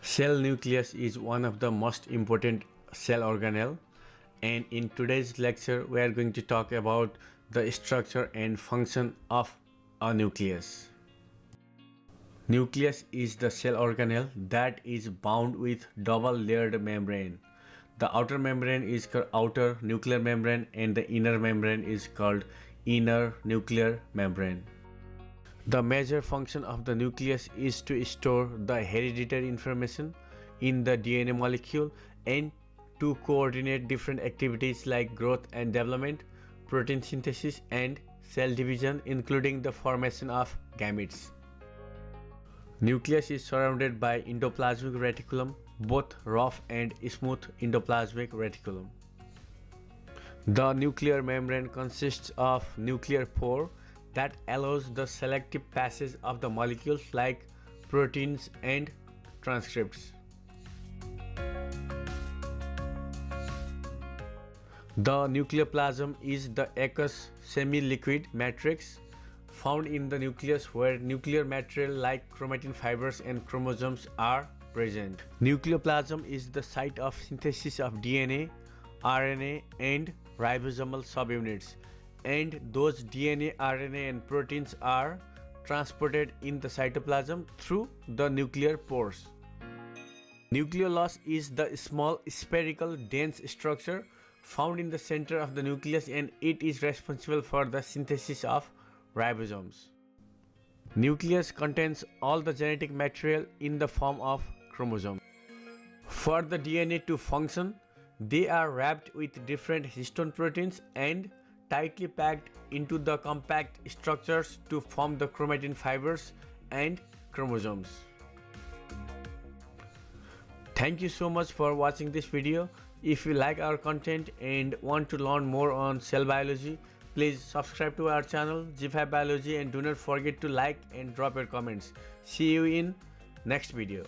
Cell nucleus is one of the most important cell organelle, and in today's lecture we are going to talk about the structure and function of a nucleus. Nucleus is the cell organelle that is bound with double layered membrane. The outer membrane is called outer nuclear membrane and the inner membrane is called inner nuclear membrane. The major function of the nucleus is to store the hereditary information in the DNA molecule and to coordinate different activities like growth and development, protein synthesis, and cell division, including the formation of gametes. Nucleus is surrounded by endoplasmic reticulum, both rough and smooth endoplasmic reticulum. The nuclear membrane consists of nuclear pore that allows the selective passage of the molecules like proteins and transcripts. The nucleoplasm is the aqueous semi-liquid matrix found in the nucleus where nuclear material like chromatin fibers and chromosomes are present. Nucleoplasm is the site of synthesis of DNA, RNA, and ribosomal subunits, and those DNA, RNA, and proteins are transported in the cytoplasm through the nuclear pores. Nucleolus is the small spherical dense structure found in the center of the nucleus, and it is responsible for the synthesis of ribosomes. Nucleus contains all the genetic material in the form of chromosomes. For the DNA to function, they are wrapped with different histone proteins and tightly packed into the compact structures to form the chromatin fibers and chromosomes. Thank you so much for watching this video. If you like our content and want to learn more on cell biology, please subscribe to our channel G5 Biology and do not forget to like and drop your comments. See you in next video.